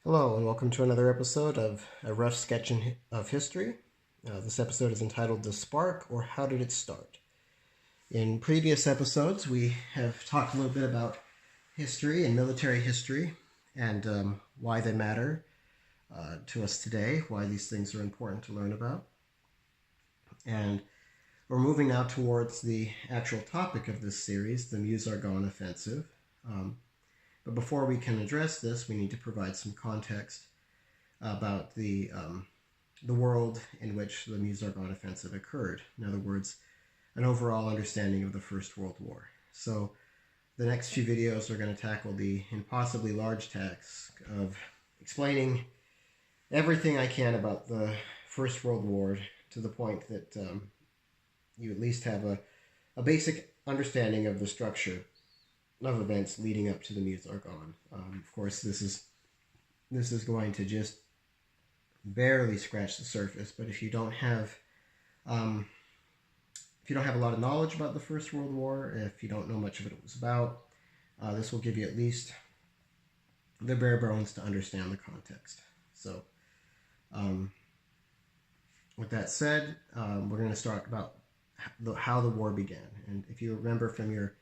Hello, and welcome to another episode of A Rough Sketch of History. This episode is entitled The Spark, or How Did It Start? In previous episodes, we have talked a little bit about history and military history and why they matter to us today, why these things are important to learn about. And we're moving now towards the actual topic of this series, the Meuse-Argonne Offensive. But before we can address this, we need to provide some context about the world in which the Meuse-Argonne Offensive occurred. In other words, an overall understanding of the First World War. So the next few videos are going to tackle the impossibly large task of explaining everything I can about the First World War to the point that you at least have a basic understanding of the structure of events leading up to the Meuse-Argonne. Of course, this is going to just barely scratch the surface. But if you don't have a lot of knowledge about the First World War, if you don't know much of what it was about, this will give you at least the bare bones to understand the context. So, with that said, we're going to start about how the war began. And if you remember from your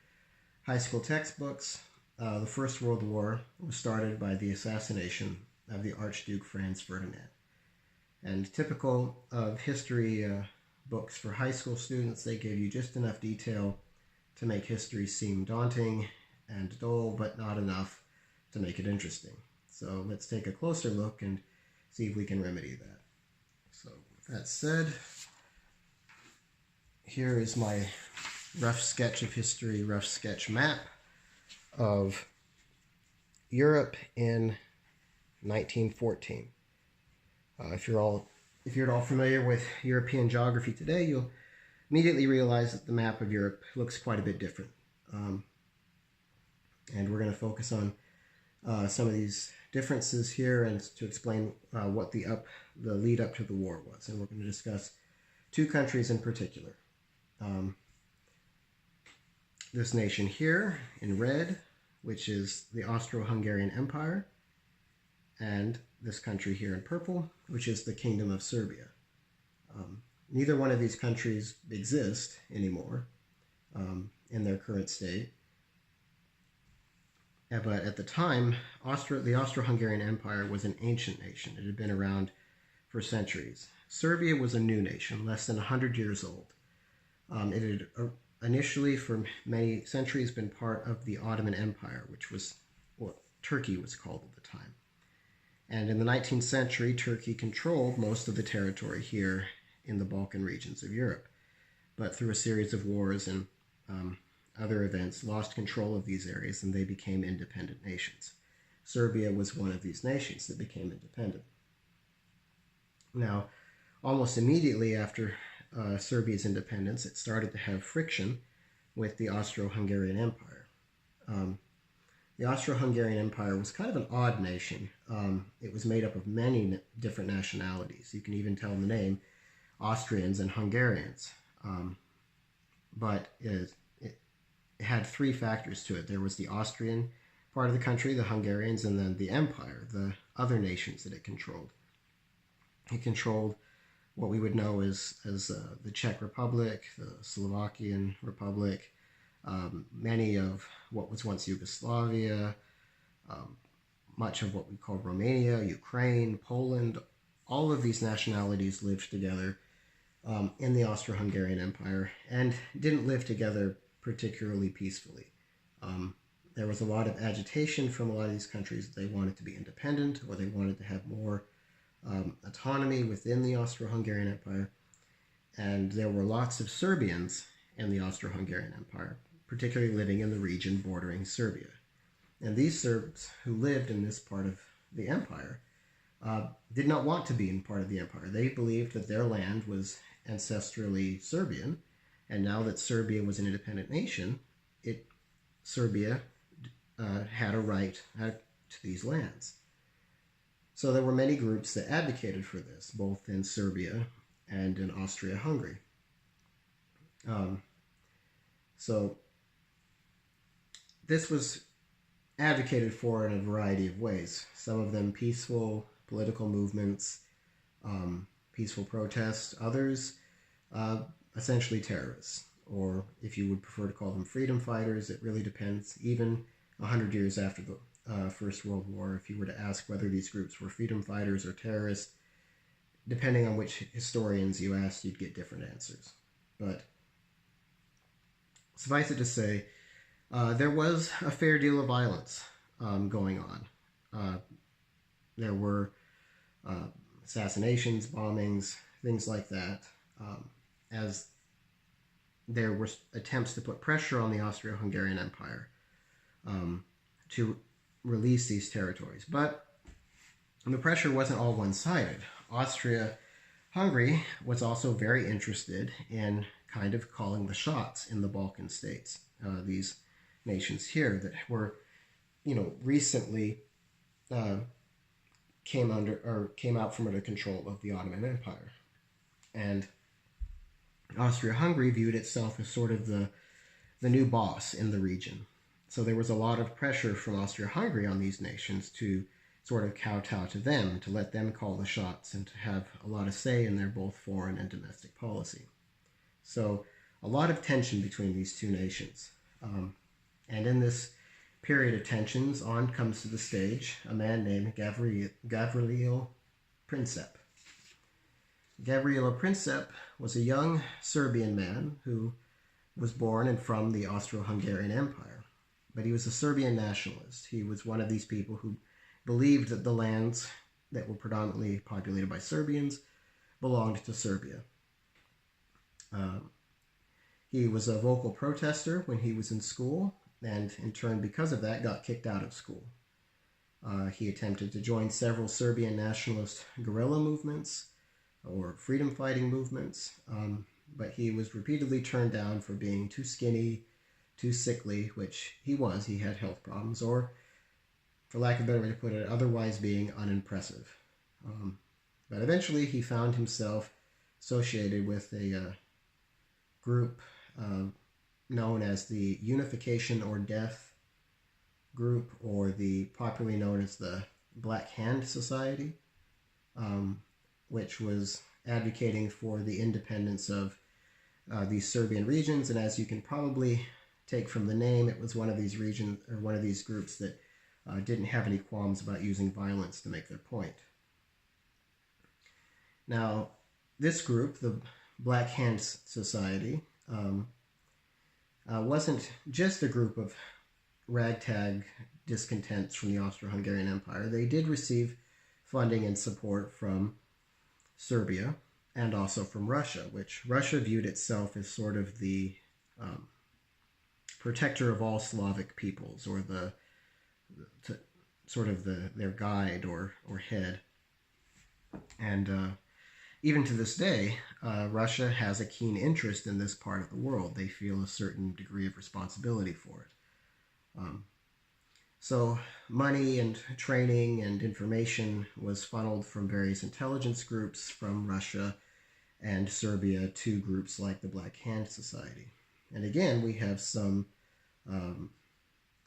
high school textbooks, the First World War was started by the assassination of the Archduke Franz Ferdinand. And typical of history books for high school students, they give you just enough detail to make history seem daunting and dull, but not enough to make it interesting. So let's take a closer look and see if we can remedy that. So with that said, here is my rough sketch of history, rough sketch map of Europe in 1914. If you're at all familiar with European geography today, you'll immediately realize that the map of Europe looks quite a bit different. And we're going to focus on some of these differences here and to explain what the lead up to the war was. And we're going to discuss two countries in particular. This nation here in red, which is the Austro-Hungarian Empire, and this country here in purple, which is the Kingdom of Serbia. Neither one of these countries exist anymore in their current state. But at the time, the Austro-Hungarian Empire was an ancient nation. It had been around for centuries. Serbia was a new nation, less than 100 years old. It had initially, for many centuries, been part of the Ottoman Empire, which was what Turkey was called at the time. And in the 19th century, Turkey controlled most of the territory here in the Balkan regions of Europe. But through a series of wars and other events, lost control of these areas, and they became independent nations. Serbia was one of these nations that became independent. Now, almost immediately after Serbia's independence, it started to have friction with the Austro-Hungarian Empire. The Austro-Hungarian Empire was kind of an odd nation. It was made up of many different nationalities. You can even tell the name, Austrians and Hungarians. But it had three factors to it. There was the Austrian part of the country, the Hungarians, and then the empire, the other nations that it controlled. It controlled what we would know as the Czech Republic, the Slovakian Republic, many of what was once Yugoslavia, much of what we call Romania, Ukraine, Poland. All of these nationalities lived together in the Austro-Hungarian Empire and didn't live together particularly peacefully. There was a lot of agitation from a lot of these countries. They wanted to be independent, or they wanted to have more autonomy within the Austro-Hungarian Empire, and there were lots of Serbians in the Austro-Hungarian Empire, particularly living in the region bordering Serbia. And these Serbs who lived in this part of the empire did not want to be in part of the empire. They believed that their land was ancestrally Serbian, and now that Serbia was an independent nation, Serbia had a right to these lands. So there were many groups that advocated for this, both in Serbia and in Austria-Hungary. So this was advocated for in a variety of ways. Some of them peaceful political movements, peaceful protests. Others, essentially terrorists, or if you would prefer to call them freedom fighters, it really depends. Even 100 years after the First World War, if you were to ask whether these groups were freedom fighters or terrorists, depending on which historians you asked, you'd get different answers. But suffice it to say, there was a fair deal of violence going on. There were assassinations, bombings, things like that, as there were attempts to put pressure on the Austro-Hungarian Empire to release these territories. But the pressure wasn't all one-sided. Austria-Hungary was also very interested in kind of calling the shots in the Balkan states, these nations here that were, recently came out from under control of the Ottoman Empire. And Austria-Hungary viewed itself as sort of the new boss in the region. So there was a lot of pressure from Austria-Hungary on these nations to sort of kowtow to them, to let them call the shots and to have a lot of say in their both foreign and domestic policy. So a lot of tension between these two nations. And in this period of tensions, on comes to the stage a man named Gavrilo Princip. Gavrilo Princip was a young Serbian man who was born and from the Austro-Hungarian Empire. But he was a Serbian nationalist. He was one of these people who believed that the lands that were predominantly populated by Serbians belonged to Serbia. He was a vocal protester when he was in school, and in turn, because of that, got kicked out of school. He attempted to join several Serbian nationalist guerrilla movements or freedom-fighting movements, but he was repeatedly turned down for being too skinny, too sickly, which he was. He had health problems, or, for lack of a better way to put it, otherwise being unimpressive. But eventually he found himself associated with a group known as the Unification or Death group, or the popularly known as the Black Hand Society, which was advocating for the independence of these Serbian regions. And as you can probably take from the name, it was one of these regions, or one of these groups that didn't have any qualms about using violence to make their point. Now, this group, the Black Hand Society, wasn't just a group of ragtag discontents from the Austro-Hungarian Empire. They did receive funding and support from Serbia and also from Russia, which Russia viewed itself as sort of the protector of all Slavic peoples, or their guide or head. And even to this day, Russia has a keen interest in this part of the world. They feel a certain degree of responsibility for it. So money and training and information was funneled from various intelligence groups from Russia and Serbia to groups like the Black Hand Society. And again, we have some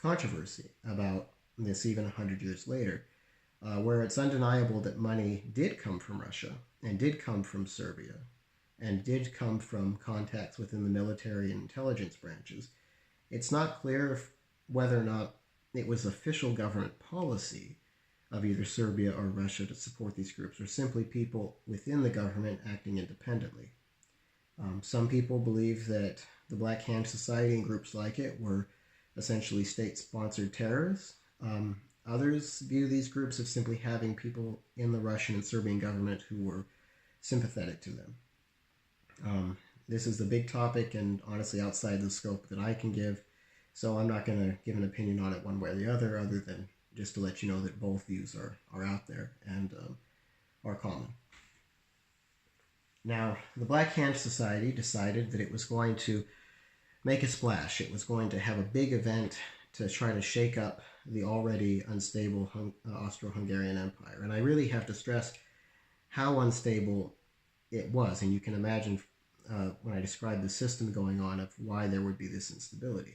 controversy about this even 100 years later, where it's undeniable that money did come from Russia and did come from Serbia and did come from contacts within the military and intelligence branches. It's not clear whether or not it was official government policy of either Serbia or Russia to support these groups, or simply people within the government acting independently. Some people believe that the Black Hand Society and groups like it were essentially state-sponsored terrorists. Others view these groups as simply having people in the Russian and Serbian government who were sympathetic to them. This is the big topic, and honestly outside the scope that I can give, so I'm not going to give an opinion on it one way or the other than just to let you know that both views are out there and are common. Now, the Black Hand Society decided that it was going to make a splash. It was going to have a big event to try to shake up the already unstable Austro-Hungarian Empire. And I really have to stress how unstable it was. And you can imagine when I describe the system going on of why there would be this instability.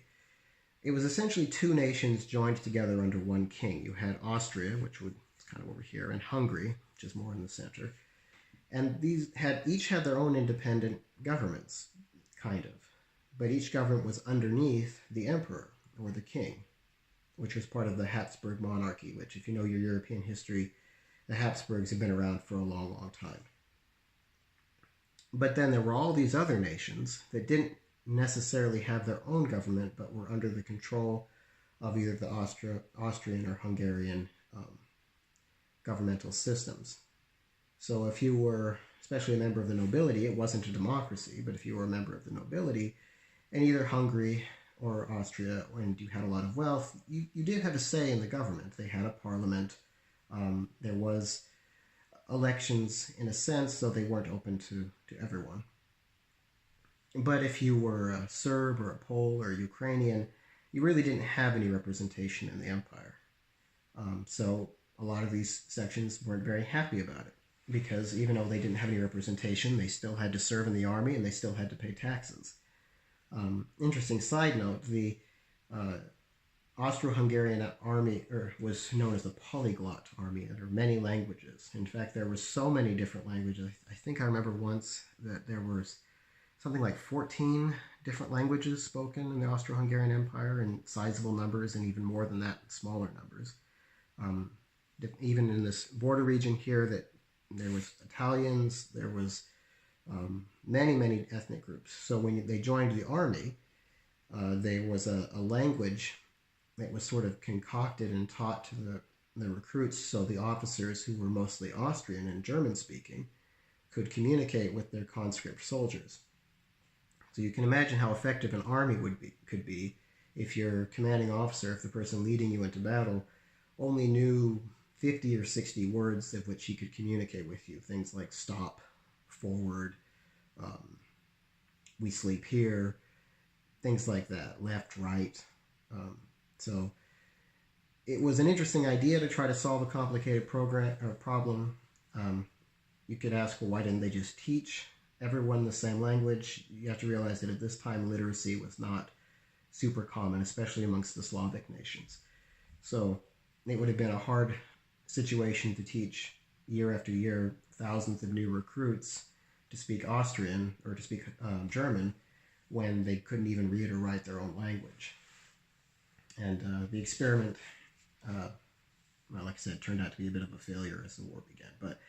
it was essentially two nations joined together under one king. You had Austria, which is kind of over here, and Hungary, which is more in the center. And these each had their own independent governments, kind of. But each government was underneath the emperor, or the king, which was part of the Habsburg monarchy, which, if you know your European history, the Habsburgs have been around for a long, long time. But then there were all these other nations that didn't necessarily have their own government, but were under the control of either the Austrian or Hungarian governmental systems. So if you were, especially a member of the nobility, it wasn't a democracy, but if you were a member of the nobility, in either Hungary or Austria, and you had a lot of wealth, you did have a say in the government. They had a parliament. There was elections in a sense, though they weren't open to everyone. But if you were a Serb or a Pole or a Ukrainian, you really didn't have any representation in the empire. So a lot of these sections weren't very happy about it, because even though they didn't have any representation, they still had to serve in the army and they still had to pay taxes. Interesting side note, the Austro-Hungarian army was known as the polyglot army. There were many languages. In fact, there were so many different languages. I think I remember once that there was something like 14 different languages spoken in the Austro-Hungarian Empire, in sizable numbers, and even more than that, smaller numbers. Even in this border region here, that there was Italians, there was many, many ethnic groups. So when they joined the army, there was a language that was sort of concocted and taught to the recruits, so the officers, who were mostly Austrian and German-speaking, could communicate with their conscript soldiers. So you can imagine how effective an army could be if your commanding officer, if the person leading you into battle, only knew 50 or 60 words of which he could communicate with you. Things like stop, forward, we sleep here, things like that, left, right. So it was an interesting idea to try to solve a complicated problem. You could ask, well, why didn't they just teach everyone the same language? You have to realize that at this time, literacy was not super common, especially amongst the Slavic nations. So it would have been a hard situation to teach year after year thousands of new recruits to speak Austrian or to speak German when they couldn't even read or write their own language. And the experiment, well, like I said, turned out to be a bit of a failure as the war began. But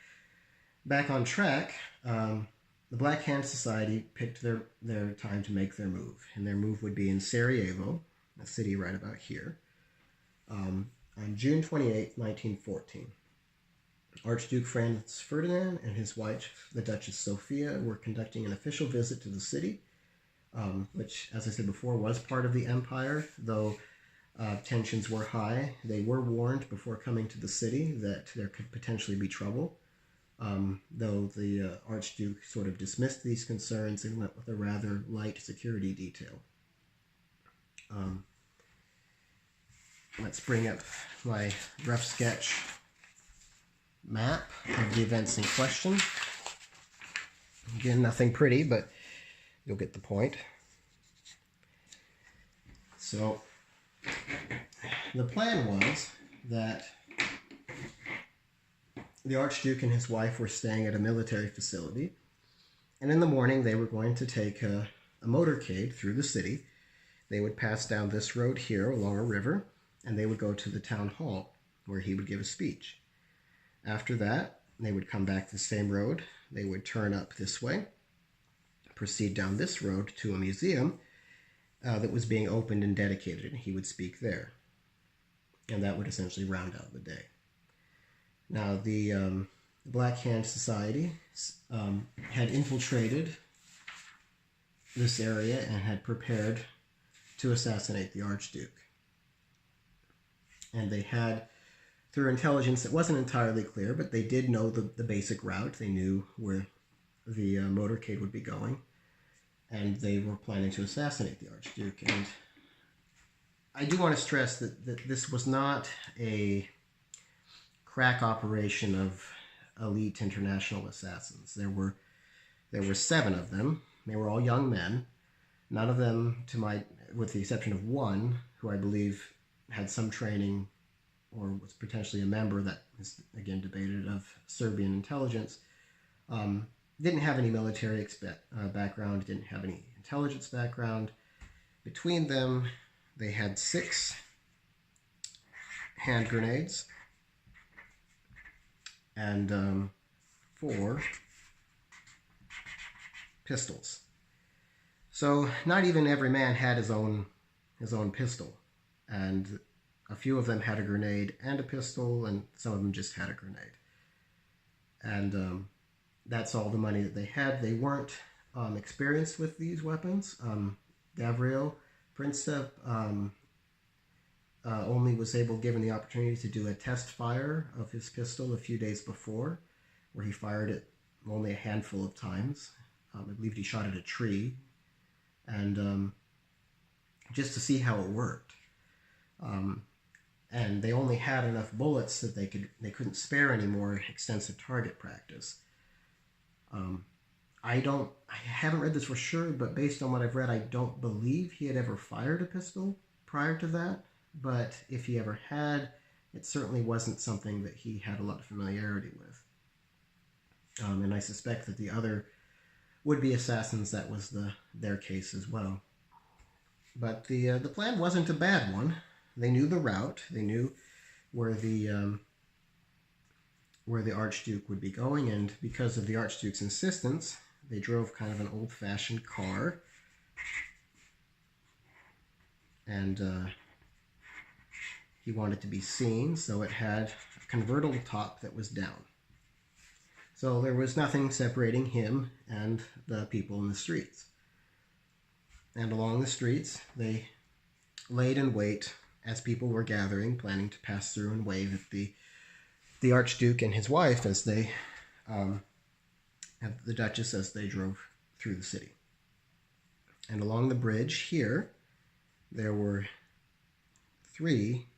back on track, the Black Hand Society picked their time to make their move. And their move would be in Sarajevo, a city right about here, on June 28, 1914. Archduke Franz Ferdinand and his wife, the Duchess Sophia, were conducting an official visit to the city, which, as I said before, was part of the empire, though tensions were high. They were warned before coming to the city that there could potentially be trouble, though the Archduke sort of dismissed these concerns and went with a rather light security detail. Let's bring up my rough sketch map of the events in question. Again, nothing pretty, but you'll get the point. So the plan was that the Archduke and his wife were staying at a military facility, and in the morning they were going to take a motorcade through the city. They would pass down this road here along a river, and they would go to the town hall where he would give a speech. After that, they would come back the same road. They would turn up this way, proceed down this road to a museum that was being opened and dedicated, and he would speak there. And that would essentially round out the day. Now, the Black Hand Society had infiltrated this area and had prepared to assassinate the Archduke. And they had, through intelligence, it wasn't entirely clear, but they did know the basic route. They knew where the motorcade would be going, and they were planning to assassinate the Archduke. And I do want to stress that this was not a crack operation of elite international assassins. There were 7 of them. They were all young men. None of them, with the exception of one, who I believe had some training or was potentially a member, that is again debated, of Serbian intelligence, didn't have any military background, didn't have any intelligence background. Between them, they had 6 hand grenades and 4 pistols. So not even every man had his own pistol, and a few of them had a grenade and a pistol, and some of them just had a grenade. And that's all the money that they had. They weren't experienced with these weapons. Gavril Princip only was given the opportunity to do a test fire of his pistol a few days before, where he fired it only a handful of times. I believe he shot at a tree, and just to see how it worked. And they only had enough bullets that they couldn't spare any more extensive target practice. I haven't read this for sure, but based on what I've read, I don't believe he had ever fired a pistol prior to that. But if he ever had, it certainly wasn't something that he had a lot of familiarity with. And I suspect that the other would-be assassins, that was their case as well. But the plan wasn't a bad one. They knew the route. They knew where the Archduke would be going, and because of the Archduke's insistence, they drove kind of an old-fashioned car. And he wanted to be seen, so it had a convertible top that was down. So there was nothing separating him and the people in the streets. And along the streets, they laid in wait as people were gathering, planning to pass through and wave at the Archduke and his wife as they, at the Duchess, as they drove through the city. And along the bridge here, there were 3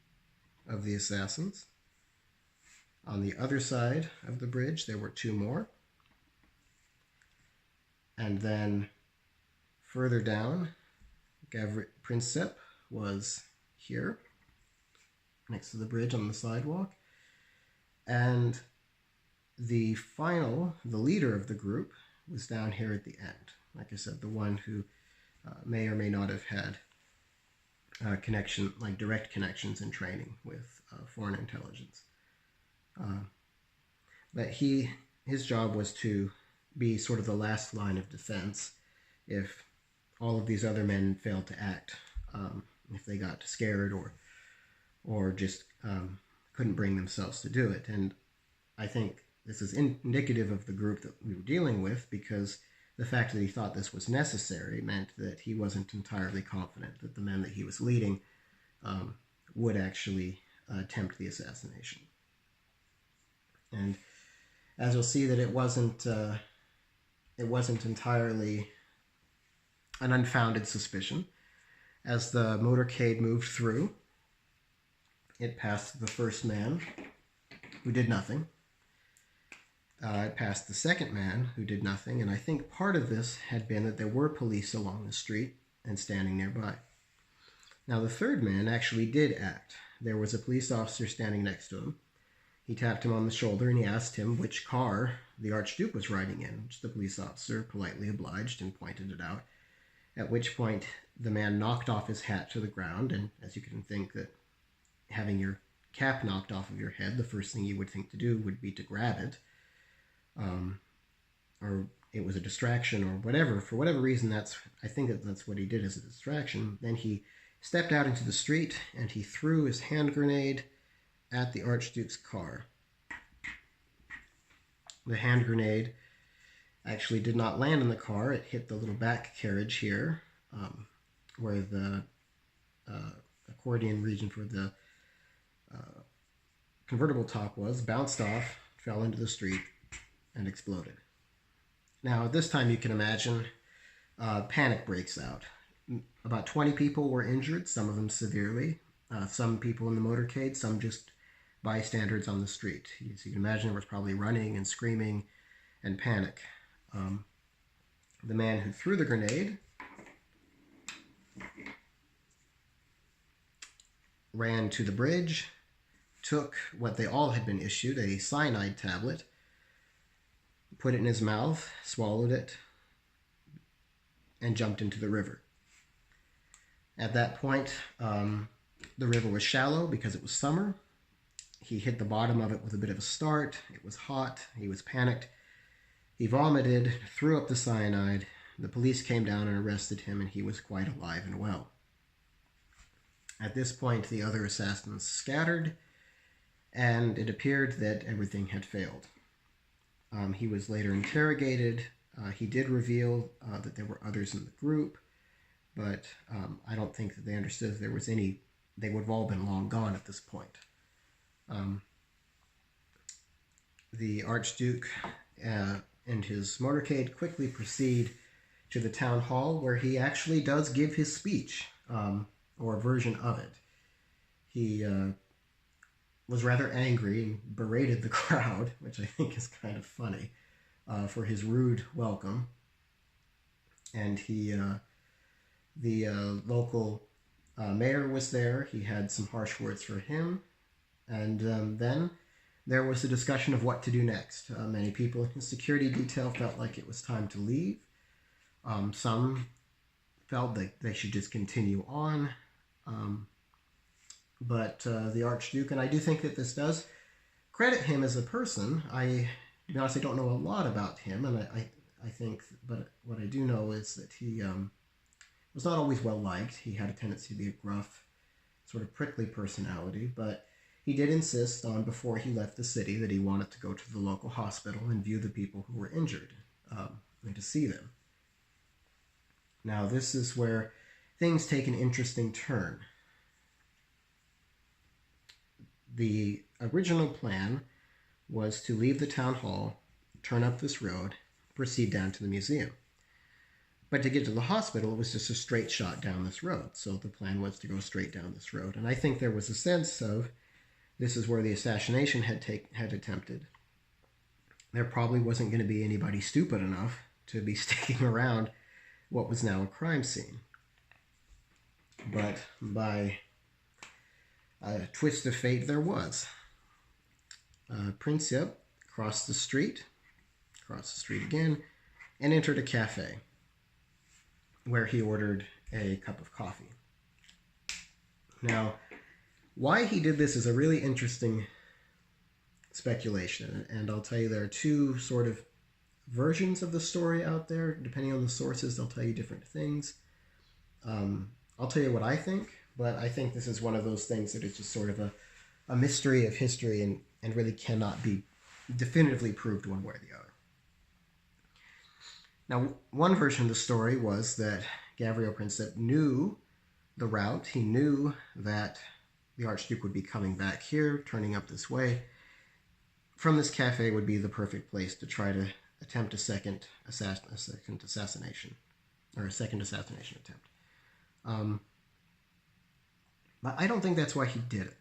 of the assassins. On the other side of the bridge, there were 2 more. And then further down, Gavril Princip was here, next to the bridge on the sidewalk. And the leader of the group was down here at the end. Like I said, the one who may or may not have had direct connections and training with foreign intelligence. But his job was to be sort of the last line of defense if all of these other men failed to act, if they got scared or just couldn't bring themselves to do it. And I think this is indicative of the group that we were dealing with, because the fact that he thought this was necessary meant that he wasn't entirely confident that the men that he was leading would actually attempt the assassination. And as you'll see, that it wasn't entirely an unfounded suspicion. As the motorcade moved through, it passed the first man, who did nothing. It passed the second man, who did nothing, and I think part of this had been that there were police along the street and standing nearby. Now, the third man actually did act. There was a police officer standing next to him. He tapped him on the shoulder and he asked him which car the Archduke was riding in, which the police officer politely obliged and pointed it out, at which point the man knocked off his hat to the ground. And as you can think that having your cap knocked off of your head, the first thing you would think to do would be to grab it, or it was a distraction or whatever. For whatever reason, I think that's what he did as a distraction. Then he stepped out into the street and he threw his hand grenade at the Archduke's car. The hand grenade actually did not land in the car. It hit the little back carriage here, where the accordion region for the convertible top was, bounced off, fell into the street, and exploded. Now, at this time, you can imagine panic breaks out. About 20 people were injured, some of them severely. Some people in the motorcade, some just bystanders on the street. As you can imagine, there was probably running and screaming and panic. The man who threw the grenade ran to the bridge, took what they all had been issued, a cyanide tablet, put it in his mouth, swallowed it, and jumped into the river. At that point, the river was shallow because it was summer. He hit the bottom of it with a bit of a start. It was hot. He was panicked. He vomited, threw up the cyanide. The police came down and arrested him, and he was quite alive and well. At this point, the other assassins scattered, and it appeared that everything had failed. He was later interrogated. He did reveal that there were others in the group, but I don't think that they understood if there was any. They would have all been long gone at this point. The Archduke and his motorcade quickly proceed to the town hall, where he actually does give his speech, or a version of it. He was rather angry and berated the crowd, which I think is kind of funny, for his rude welcome. And the local mayor was there. He had some harsh words for him. And then there was a discussion of what to do next. Many people in his security detail felt like it was time to leave. Some felt that they should just continue on. But the Archduke, and I do think that this does credit him as a person. To be honest, I don't know a lot about him, and I think, but what I do know is that he was not always well liked. He had a tendency to be a gruff, sort of prickly personality, but he did insist on, before he left the city, that he wanted to go to the local hospital and view the people who were injured, and to see them. Now, this is where things take an interesting turn. The original plan was to leave the town hall, turn up this road, proceed down to the museum. But to get to the hospital, it was just a straight shot down this road. So the plan was to go straight down this road. And I think there was a sense of, this is where the assassination had attempted. There probably wasn't going to be anybody stupid enough to be sticking around what was now a crime scene. But by a twist of fate, there was. Prince Yip crossed the street again, and entered a cafe, where he ordered a cup of coffee. Now, why he did this is a really interesting speculation, and I'll tell you there are two sort of versions of the story out there. Depending on the sources, they'll tell you different things. I'll tell you what I think, but I think this is one of those things that is just sort of a mystery of history and really cannot be definitively proved one way or the other. Now, one version of the story was that Gabriel Princip knew the route. He knew that the Archduke would be coming back here, turning up this way. From this cafe would be the perfect place to try to attempt a second assassination attempt. But I don't think that's why he did it.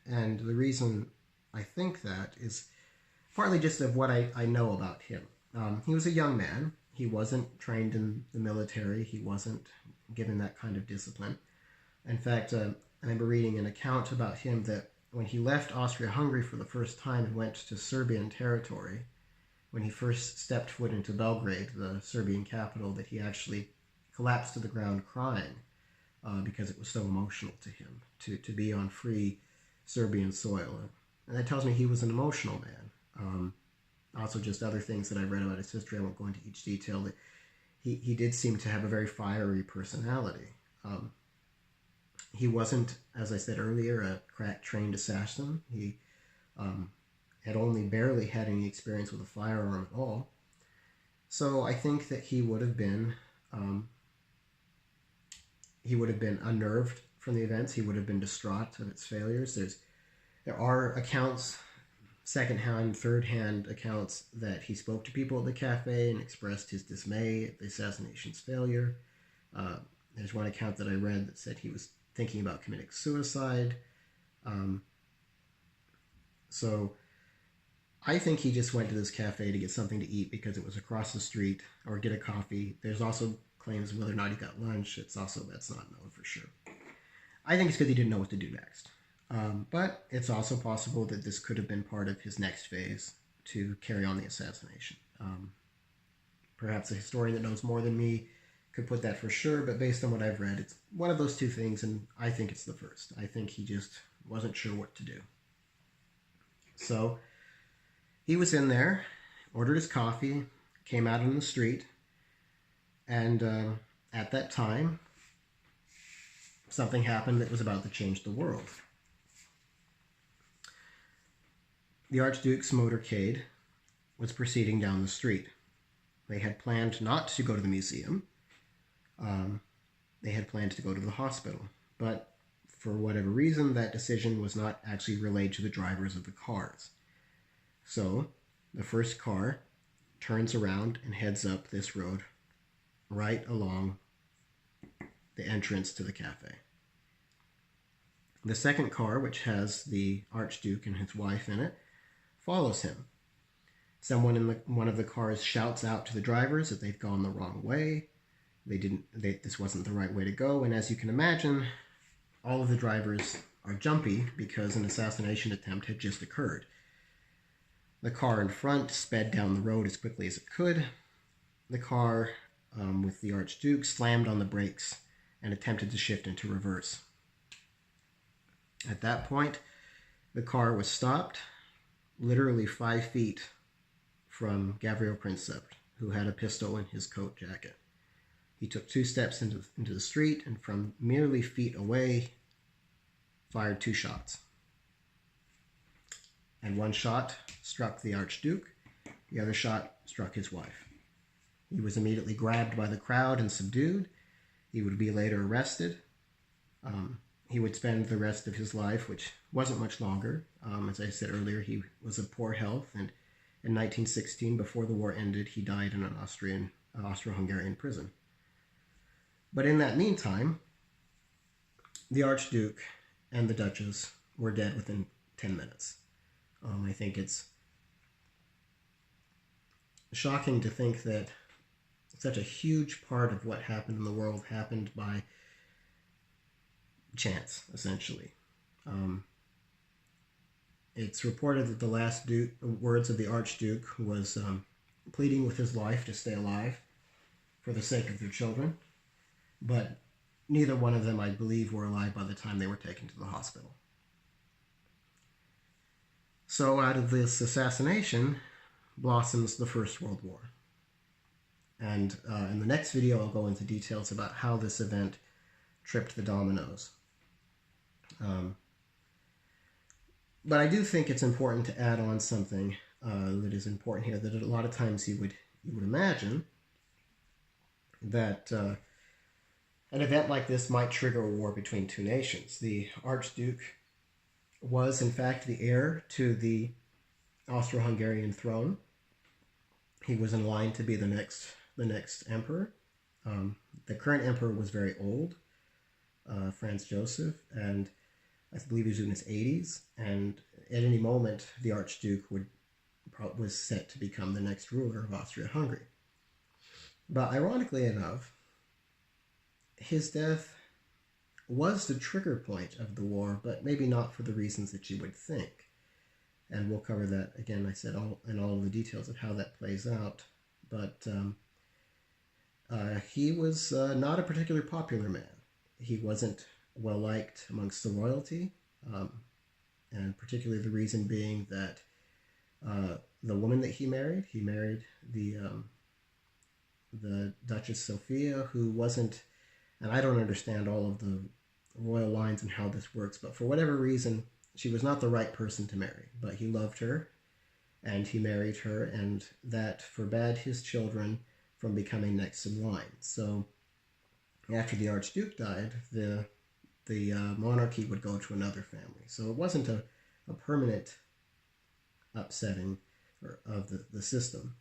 And the reason I think that is partly just of what I know about him. He was a young man. He wasn't trained in the military. He wasn't given that kind of discipline. In fact, I remember reading an account about him that when he left Austria-Hungary for the first time and went to Serbian territory, when he first stepped foot into Belgrade, the Serbian capital, that he actually collapsed to the ground crying because it was so emotional to him to be on free Serbian soil. And that tells me he was an emotional man. Also, just other things that I read about his history, I won't go into each detail, that he did seem to have a very fiery personality. He wasn't, as I said earlier, a crack-trained assassin. He had only barely had any experience with a firearm at all. So I think that he would have been unnerved from the events. He would have been distraught of its failures. There are accounts, second-hand, third-hand accounts, that he spoke to people at the cafe and expressed his dismay at the assassination's failure. There's one account that I read that said he was thinking about committing suicide. So I think he just went to this cafe to get something to eat because it was across the street, or get a coffee. There's also claims whether or not he got lunch. That's not known for sure. I think it's because he didn't know what to do next. But it's also possible that this could have been part of his next phase to carry on the assassination. Perhaps a historian that knows more than me could put that for sure, but based on what I've read, it's one of those two things, and I think it's the first. I think he just wasn't sure what to do. So he was in there, ordered his coffee, came out on the street, and at that time, something happened that was about to change the world. The Archduke's motorcade was proceeding down the street. They had planned not to go to the museum. They had planned to go to the hospital. But for whatever reason, that decision was not actually relayed to the drivers of the cars. So the first car turns around and heads up this road right along the entrance to the cafe. The second car, which has the Archduke and his wife in it, follows him. Someone in one of the cars shouts out to the drivers that they've gone the wrong way. This wasn't the right way to go. And as you can imagine, all of the drivers are jumpy because an assassination attempt had just occurred. The car in front sped down the road as quickly as it could. The car with the Archduke slammed on the brakes and attempted to shift into reverse. At that point, the car was stopped, literally 5 feet from Gabriel Princeps, who had a pistol in his coat jacket. He took 2 steps into the street and from merely feet away, fired 2 shots. And one shot struck the Archduke, the other shot struck his wife. He was immediately grabbed by the crowd and subdued. He would be later arrested. He would spend the rest of his life, which wasn't much longer. As I said earlier, he was of poor health, and in 1916, before the war ended, he died in an Austro-Hungarian prison. But in that meantime, the Archduke and the Duchess were dead within 10 minutes. I think it's shocking to think that such a huge part of what happened in the world happened by chance, essentially. It's reported that the last words of the Archduke was pleading with his life to stay alive for the sake of their children, but neither one of them, I believe, were alive by the time they were taken to the hospital. So out of this assassination blossoms the First World War. And in the next video, I'll go into details about how this event tripped the dominoes. But I do think it's important to add on something that is important here, that a lot of times you would imagine that an event like this might trigger a war between 2 nations. The Archduke was, in fact, the heir to the Austro-Hungarian throne. He was in line to be the next emperor. The current emperor was very old, Franz Joseph, and I believe he was in his 80s, and at any moment the Archduke was set to become the next ruler of Austria-Hungary. But ironically enough, his death was the trigger point of the war, but maybe not for the reasons that you would think. And we'll cover that, again, I said, in all of the details of how that plays out. But he was not a particularly popular man. He wasn't well-liked amongst the royalty, and particularly the reason being that the woman that he married the Duchess Sophia, who wasn't, and I don't understand all of the royal lines and how this works, but for whatever reason, she was not the right person to marry. But he loved her, and he married her, and that forbade his children from becoming next in line. So after the Archduke died, the monarchy would go to another family. So it wasn't a permanent upsetting of the system.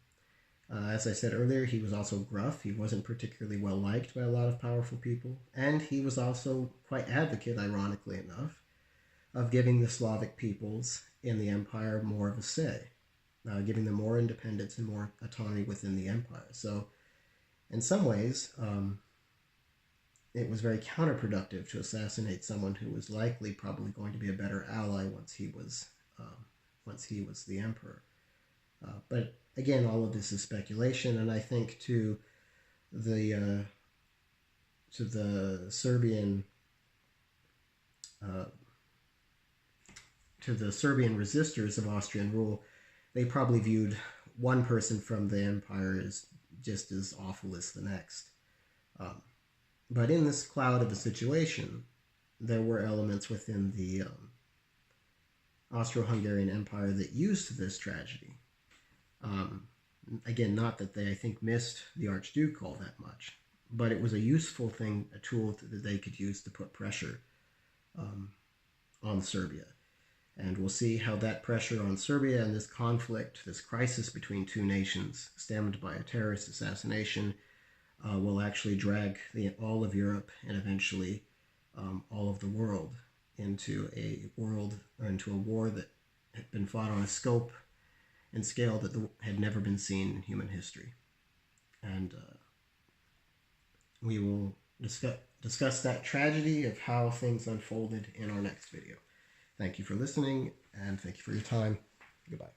As I said earlier, he was also gruff. He wasn't particularly well liked by a lot of powerful people. And he was also quite advocate, ironically enough, of giving the Slavic peoples in the empire more of a say, giving them more independence and more autonomy within the empire. So in some ways, it was very counterproductive to assassinate someone who was likely probably going to be a better ally once he was the emperor. But again, all of this is speculation, and I think the Serbian resistors of Austrian rule, they probably viewed one person from the empire as just as awful as the next. But in this cloud of a situation, there were elements within the Austro-Hungarian Empire that used this tragedy. Again, not that they, I think, missed the Archduke all that much, but it was a useful thing, a tool that they could use to put pressure on Serbia. And we'll see how that pressure on Serbia and this conflict, this crisis between two nations stemmed by a terrorist assassination, will actually drag all of Europe and eventually all of the world into a war that had been fought on a scope and scale that had never been seen in human history. And we will discuss that tragedy of how things unfolded in our next video. Thank you for listening, and thank you for your time. Goodbye.